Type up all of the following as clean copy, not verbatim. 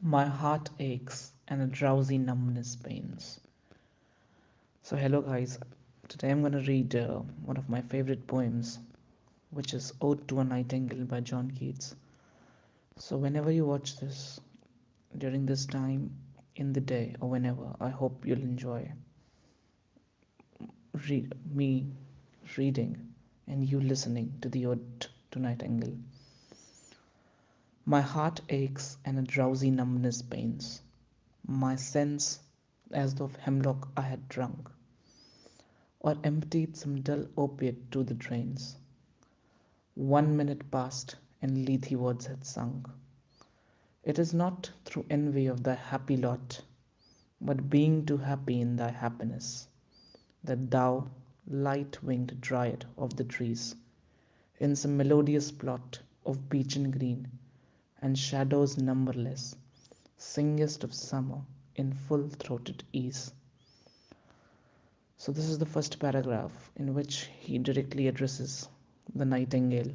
My heart aches and a drowsy numbness pains. So, hello guys. Today I'm going to read one of my favorite poems, which is Ode to a Nightingale by John Keats. So, whenever you watch this, during this time in the day or whenever, I hope you'll enjoy me reading and you listening to the Ode to Nightingale. My heart aches and a drowsy numbness pains my sense as though of hemlock I had drunk, or emptied some dull opiate to the drains. 1 minute passed, and Lethe words had sung. It is not through envy of thy happy lot, but being too happy in thy happiness, that thou, light winged dryad of the trees, in some melodious plot of beechen green, and shadows numberless, singest of summer in full throated ease. So, this is the first paragraph in which he directly addresses the nightingale.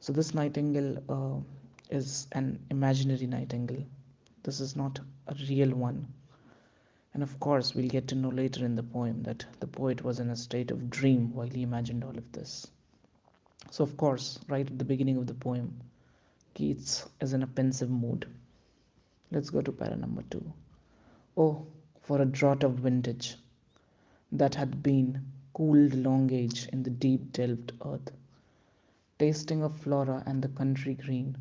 So, this nightingale is an imaginary nightingale. This is not a real one. And of course, we'll get to know later in the poem that the poet was in a state of dream while he imagined all of this. So, of course, right at the beginning of the poem, Keats is in a pensive mood. Let's go to para number 2. Oh, for a draught of vintage that had been cooled long age in the deep delved earth, tasting of flora and the country green,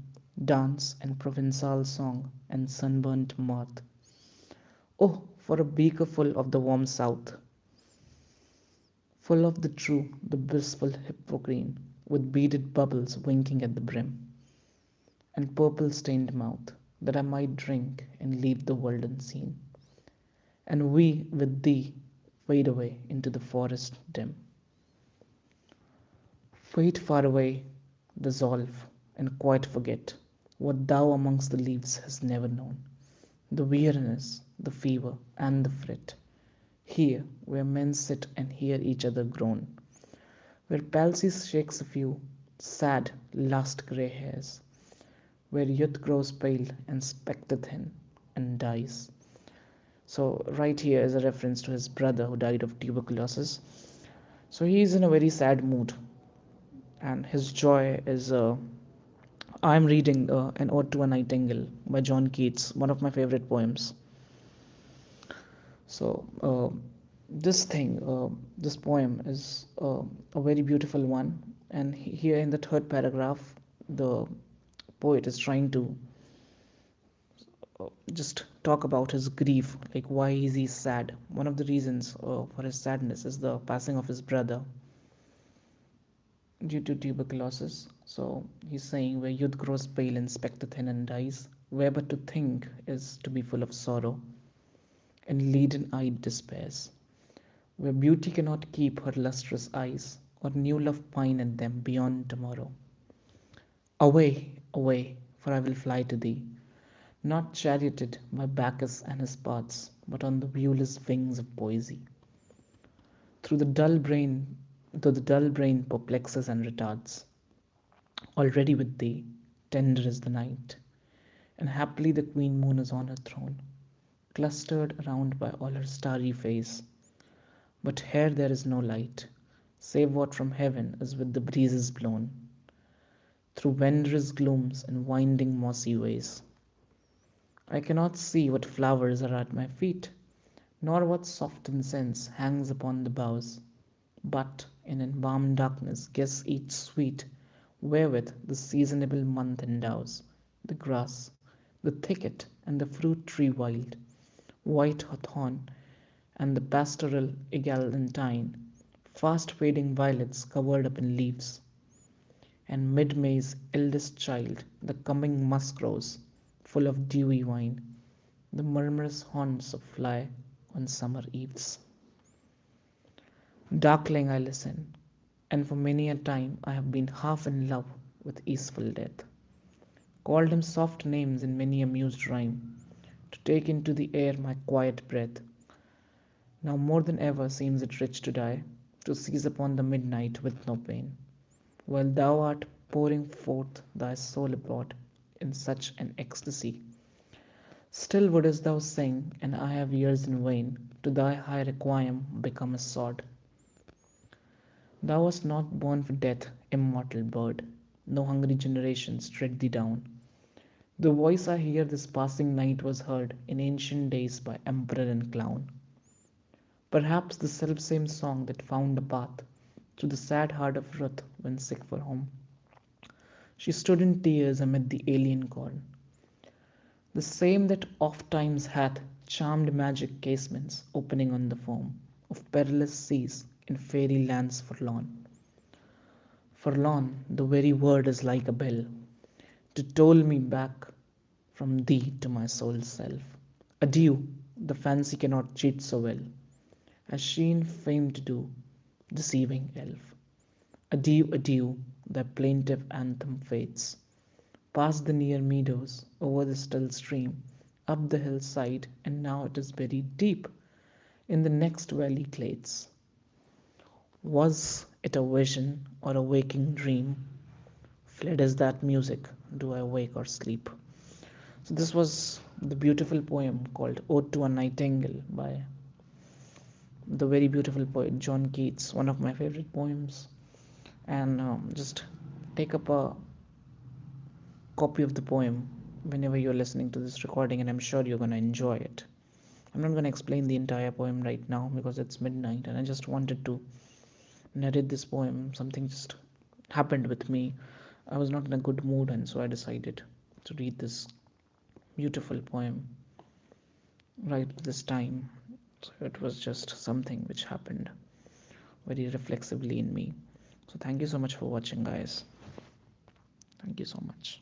dance and provençal song and sunburnt mirth. Oh, for a beaker full of the warm south, full of the true, the blissful hippocrene, with beaded bubbles winking at the brim, and purple stained mouth, that I might drink and leave the world unseen, and we with thee fade away into the forest dim. Fade far away, dissolve, and quite forget what thou amongst the leaves hast never known, the weariness, the fever, and the fret, here where men sit and hear each other groan, where palsy shakes a few sad last grey hairs, where youth grows pale and spectre thin and dies. So, right here is a reference to his brother who died of tuberculosis. So, he is in a very sad mood, and his joy is. I'm reading An Ode to a Nightingale by John Keats, one of my favorite poems. So, this poem is a very beautiful one, and here in the third paragraph, the poet is trying to just talk about his grief, like why is he sad. One of the reasons for his sadness is the passing of his brother due to tuberculosis. So he's saying, where youth grows pale and spectre thin and dies, where but to think is to be full of sorrow and leaden-eyed despairs, where beauty cannot keep her lustrous eyes, or new love pine at them beyond tomorrow. Away, away, for I will fly to thee, not charioted by Bacchus and his parts, but on the viewless wings of poesy. Through the dull brain, though the dull brain perplexes and retards, already with thee, tender is the night, and happily the queen moon is on her throne, clustered around by all her starry face. But here there is no light, save what from heaven is with the breezes blown, through wondrous glooms and winding mossy ways. I cannot see what flowers are at my feet, nor what soft incense hangs upon the boughs, but in embalmed darkness guess each sweet wherewith the seasonable month endows the grass, the thicket, and the fruit tree wild, white hawthorn, and the pastoral eglantine, fast fading violets covered up in leaves, and mid May's eldest child, the coming musk rose, full of dewy wine, the murmurous haunts of fly on summer eves. Darkling I listen, and for many a time I have been half in love with easeful death, called him soft names in many a mused rhyme, to take into the air my quiet breath. Now more than ever seems it rich to die, to seize upon the midnight with no pain, while thou art pouring forth thy soul abroad in such an ecstasy Still wouldst thou sing, and I have years in vain to thy high requiem become a sod. Thou wast not born for death, immortal bird. No hungry generations tread thee down. The voice I hear this passing night was heard in ancient days by emperor and clown. Perhaps the selfsame song that found a path through the sad heart of Ruth when sick for home. She stood in tears amid the alien corn, the same that oft times hath charmed magic casements opening on the foam of perilous seas in fairy lands forlorn. Forlorn, the very word is like a bell to toll me back from thee to my soul's self. Adieu, the fancy cannot cheat so well as she in fame to do, deceiving elf. Adieu, adieu, thy plaintive anthem fades past the near meadows, over the still stream, up the hillside, and now it is buried deep in the next valley glades. Was it a vision or a waking dream? Fled is that music, do I wake or sleep? So this was the beautiful poem called Ode to a Nightingale by the very beautiful poet John Keats, one of my favorite poems. And just take up a copy of the poem whenever you're listening to this recording, and I'm sure you're going to enjoy it. I'm not going to explain the entire poem right now because it's midnight and I just wanted to narrate this poem. Something just happened with me. I was not in a good mood, and so I decided to read this beautiful poem right at this time. So it was just something which happened very reflexively in me. So thank you so much for watching, guys. Thank you so much.